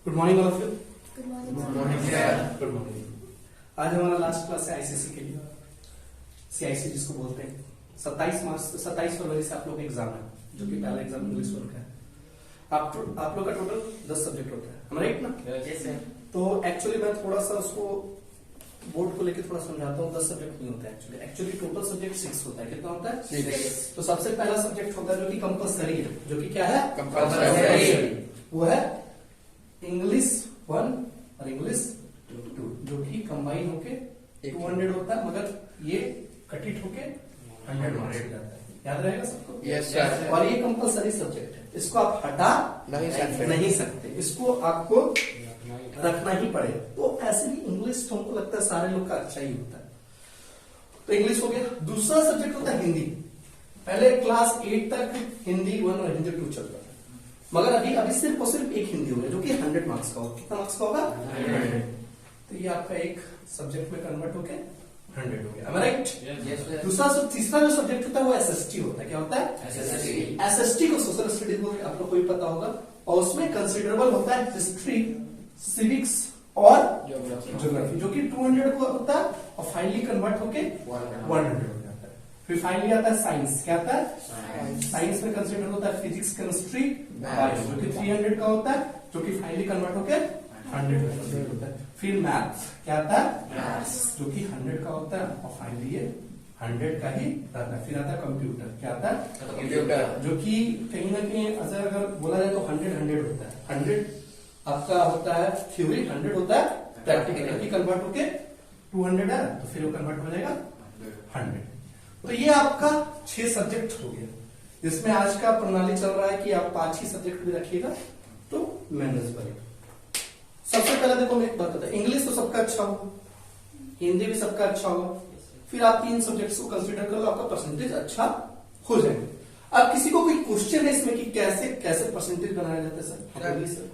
Good morning all of you. Good morning good morning. आज हमारा last class है ICC के लिए, सीआईसी जिसको बोलते हैं। 27 फरवरी से आप लोग का एग्जाम है, जो कि पहला एग्जाम इंग्लिश वन का है। आप लोग का टोटल 10 सब्जेक्ट होता है, राइट ना? Yes sir. तो एक्चुअली मैं थोड़ा सा उसको बोर्ड को लेकर थोड़ा समझाता हूँ। 10 सब्जेक्ट नहीं होता है एक्चुअली टोटल सब्जेक्ट 6 होता है। कितना होता है? 6। तो सबसे पहला सब्जेक्ट होता है जो कि कंपल्सरी है, जो कि क्या है? कंपल्सरी। वो है इंग्लिश 1 और इंग्लिश 2, जो कि कंबाइन होके 200 होता है, मगर ये कटिट होके 100 मार्क्स हो जाता है। याद रहेगा सबको? Yes sir. और ये कंपल्सरी सब्जेक्ट है, इसको आप हटा नहीं सकते, इसको आपको रखना ही पड़ेगा। तो ऐसे भी इंग्लिश तो हमको लगता है सारे लोग का अच्छा ही होता है। तो इंग्लिश हो गया। दूसरा सब्जेक्ट होता है हिंदी। पहले क्लास 8 तक हिंदी 1 और हिंदी 2 चलता था, मगर अभी सिर्फ और सिर्फ एक हिंदी होगा, जो कि 100 मार्क्स का होगा। कितना मार्क्स का होगा? 100। तो ये आपका एक सब्जेक्ट में कन्वर्ट होके 100 हो गया, राइट? तीसरा जो सब्जेक्ट होता है वो एसएसटी होता है। क्या होता है? एसएसटी को सोशल स्टडीज बोलते हैं, आप लोग को भी पता होगा। और उसमें कंसिडरेबल होता है हिस्ट्री, सिविक्स और ज्योग्राफी, जो कि 200 को होता है और फाइनली कन्वर्ट होके 100 हो जाता है। फिर फाइनली आता है साइंस। क्या आता है? साइंस में कंसिडर होता है फिजिक्स, केमिस्ट्री, बायो, जो कि 300 का होता है, जो कि फाइनली कन्वर्ट होके 100 होता है। फिर मैथ्स। क्या आता है? जो कि 100 का होता है और फाइनली ये 100 का ही रहता है। फिर आता है कंप्यूटर। क्या आता है? कंप्यूटर, जो कि कहीं ना कहीं अगर बोला जाए तो 100 होता है। 100 आपका होता है थ्योरी, 100 होता है प्रैक्टिकल, की कन्वर्ट होके 200 है, तो फिर वो कन्वर्ट हो जाएगा 100। तो ये आपका 6 सब्जेक्ट हो गया, जिसमें आज का प्रणाली चल रहा है कि आप 5 ही सब्जेक्ट भी रखिएगा तो मैनेज बनेगा। सबसे पहले देखो मैं एक बात बता, इंग्लिश तो सबका अच्छा होगा, हिंदी भी सबका अच्छा होगा। फिर आप 3 सब्जेक्ट्स को कंसीडर कर लो, आपका परसेंटेज अच्छा हो जाएगा। अब किसी को कोई क्वेश्चन है इसमें कि कैसे परसेंटेज बनाया जाता है? सर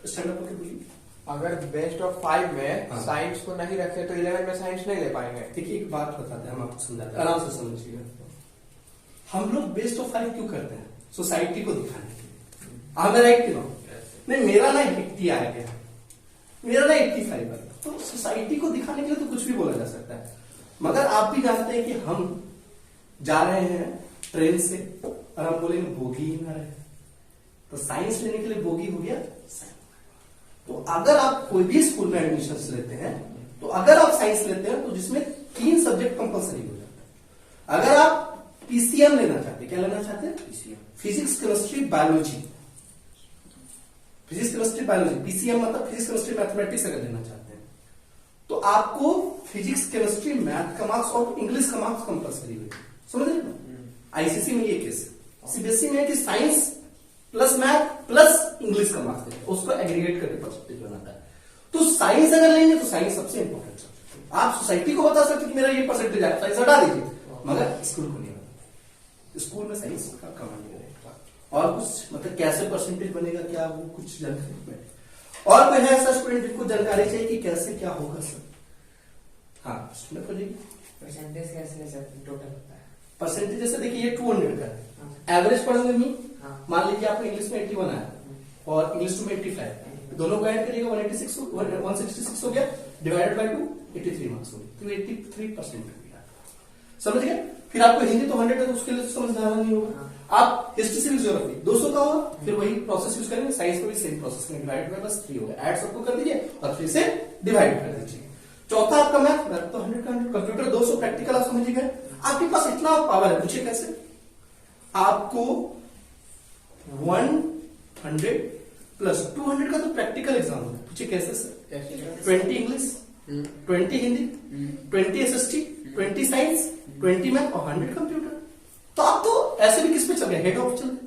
स्टैंड अप करके बोलिए। अगर बेस्ट ऑफ 5 में हाँ। साइंस को नहीं रखे तो 11 में साइंस नहीं ले पाएंगे। देखिए एक बात बताते हैं, हम आपको समझाते हैं, आराम से समझिएगा। हम लोग बेस्ट ऑफ 5 क्यों करते हैं? सोसाइटी को दिखाने के लिए। हमें राइट क्यों? नहीं, मेरा ना 80 आ गया, मेरा ना 85 आ गया, तो सोसाइटी को दिखाने के लिए तो कुछ भी बोला जा सकता है। मगर आप भी जानते हैं कि हम जा रहे हैं ट्रेन से और हम बोलेंगे बोगी ही ना रहे, तो साइंस लेने के लिए बोगी हो गया। तो अगर आप कोई भी स्कूल में एडमिशन लेते हैं, तो अगर आप साइंस लेते हैं तो जिसमें 3 सब्जेक्ट कंपल्सरी हो जाता है। अगर आप पीसीएम लेना चाहते हैं, क्या लेना चाहते हैं? PCM, physics chemistry biology, physics chemistry biology, PCM मतलब फिजिक्स केमिस्ट्री मैथमेटिक्स अगर लेना चाहते हैं, तो आपको फिजिक्स केमिस्ट्री मैथ का मार्क्स और इंग्लिश का मार्क्स कंपल्सरी होगा। समझ रहे ना? आईसीसी में ये केस है। सीबीएसई में है कि science plus math plus English का मार्क्स देते हैं, उसको एग्रीगेट करके परसेंटेज बनाता है। तो साइंस अगर लेंगे तो साइंस सबसे इंपॉर्टेंट सब्जेक्ट है। आप सोसाइटी को बता सकते कि मेरा ये परसेंटेज है, साइंस हटा दीजिए, मगर स्कूल को नहीं बता। स्कूल में साइंस का कमांड नहीं रहेगा, और कुछ मतलब कैसे परसेंटेज बनेगा, क्या वो कुछ जानकारी। और कोई है ऐसा स्टूडेंट जिनको जानकारी चाहिए कि कैसे क्या होगा? सर हाँ, स्टूडेंट हो जाएगी। परसेंटेज कैसे ले सकते हैं? टोटल होता है परसेंटेज जैसे देखिए ये 200 का है, एवरेज पढ़ेंगे मी। मान लीजिए आपको इंग्लिश में 81 आया और इंग्लिश 2 में 85, दोनों को ऐड करिएगा 166 हो गया, डिवाइडेड बाय 2 83 मार्क्स हो गए, तो 83% हो गया। समझ गए? फिर आपको हिंदी तो 100 है, तो उसके लिए समझदार नहीं होगा। आप हिस्ट्री सिविक्स ज्योग्राफी 200 का होगा, फिर वही प्रोसेस यूज करेंगे। साइंस में भी सेम प्रोसेस में डिवाइड बाय बस 3 हो गया, ऐड सबको कर दीजिए और फिर से डिवाइड कर दीजिए। चौथा आपका मैथ तो 100 का 100, कंप्यूटर 200, प्रैक्टिकल आप समझ गए। आपके पास इतना पावर है, पूछिए कैसे? आपको 100 प्लस 200 का तो प्रैक्टिकल एग्जाम होगा, पूछिए कैसे sir? 20 English, 20 Hindi, 20 SST, 20 science, 20 math और 100 कंप्यूटर। तो आप तो ऐसे भी किस पे चल गए? हेड ऑफ चल गए।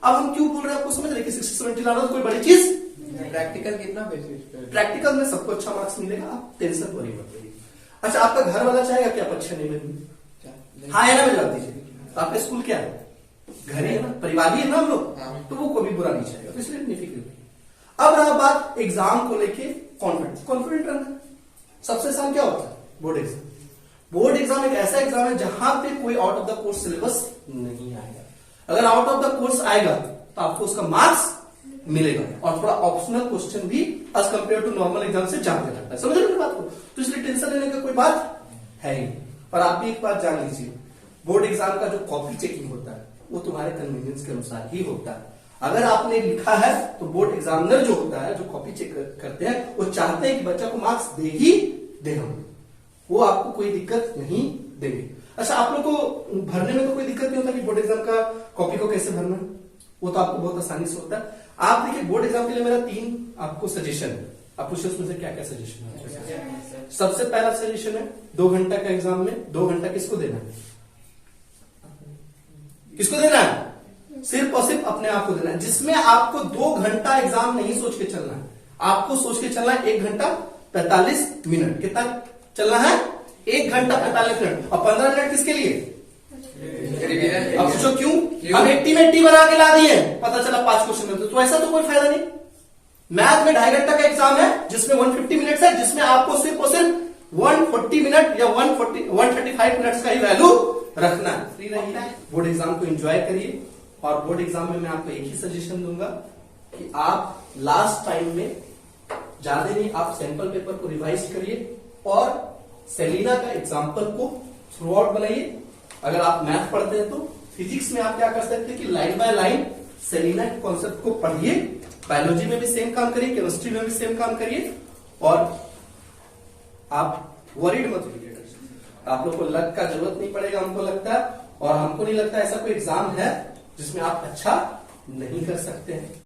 अब हम क्यों बोल रहे हैं आपको समझ रहे कि 60-70 लाना तो कोई बड़ी चीज। प्रैक्टिकल कितना बेसिस पे? प्रैक्टिकल में सबको अच्छा मार्क्स मिलेगा, आप टेंशन वरी मत करिए। अच्छा, आपका घर वाला चाहेगा कि आप अच्छे नहीं बनेंगे? हाँ या ना में जवाब दीजिए। तो आपका स्कूल क्या है? घर ही है ना, परिवार ही है ना हम लोग, तो वो कभी बुरा नहीं चाहेगा, तो इसलिए निफिक्र रहिए। अब रहा बात एग्जाम को लेके कॉन्फिडेंट रहना। सबसे आसान क्या होता है? Board exam. बोर्ड एग्जाम एक ऐसा एग्जाम है जहां पे कोई out of the course syllabus नहीं आएगा। अगर आउट ऑफ द कोर्स आएगा तो आपको उसका मार्क्स मिलेगा और थोड़ा ऑप्शनल क्वेश्चन भी as compare to normal exam से ज्यादा रहता है। समझ रहे हो बात को? तो इसलिए टेंशन लेने का कोई बात है ही। पर आप भी एक बात जान लीजिए, बोर्ड एग्जाम का जो कॉपी चेकिंग होता है वो तुम्हारे कन्वीनियंस के अनुसार ही होता है। अगर आपने लिखा है तो बोर्ड एग्जामिनर जो होता है, जो कॉपी चेक करते हैं, वो चाहते हैं कि बच्चा को मार्क्स दे ही दे, हम वो आपको कोई दिक्कत नहीं देंगे। अच्छा, आप लोग को भरने में तो कोई दिक्कत नहीं होता कि बोर्ड एग्जाम का कॉपी को कैसे भरना है, वो तो आपको बहुत आसानी से होता है। आप देखिए, बोर्ड एग्जाम के लिए मेरा 3 आपको सजेशन है। आप पूछे उसमें से क्या क्या सजेशन है? सबसे पहला सजेशन है 2 घंटा का एग्जाम में 2 घंटा किसको देना है? किसको देना है? सिर्फ और सिर्फ अपने आप को देना है, जिसमें आपको 2 घंटा एग्जाम नहीं सोच के चलना है, आपको सोच के चलना है 1 घंटा 45 मिनट। कितना चलना है? 1 घंटा 45 मिनट। और 15 मिनट किसके लिए? अब पूछो क्यों? हम 80 में 80 बना के ला दिए, पता चला 5 क्वेश्चन में, तो ऐसा तो कोई फायदा नहीं। मैथ में 2.5 घंटा का एग्जाम है जिसमें 150 मिनट्स है, जिसमें आपको सिर्फ और सिर्फ 140 मिनट या 135 मिनट्स का ही वैल्यू रखना है। फ्री रहिए, बोर्ड एग्जाम को एंजॉय करिए। और बोर्ड एग्जाम में मैं आपको एक ही सजेशन दूंगा कि आप लास्ट टाइम में ज्यादा नहीं, आप सैंपल पेपर को रिवाइज करिए और सेलिना का एग्जाम्पल को थ्रू आउट बनाइए। अगर आप मैथ पढ़ते हैं तो फिजिक्स में आप क्या कर सकते हैं कि लाइन बाय लाइन सेलिना के कॉन्सेप्ट को पढ़िए। बायोलॉजी में भी सेम काम करिए, केमिस्ट्री में भी सेम काम करिए। और आप वरीड मत होइए, आप लोग को लक का जरूरत नहीं पड़ेगा, हमको लगता है। और हमको नहीं लगता ऐसा कोई एग्जाम है जिसमें आप अच्छा नहीं कर सकते हैं।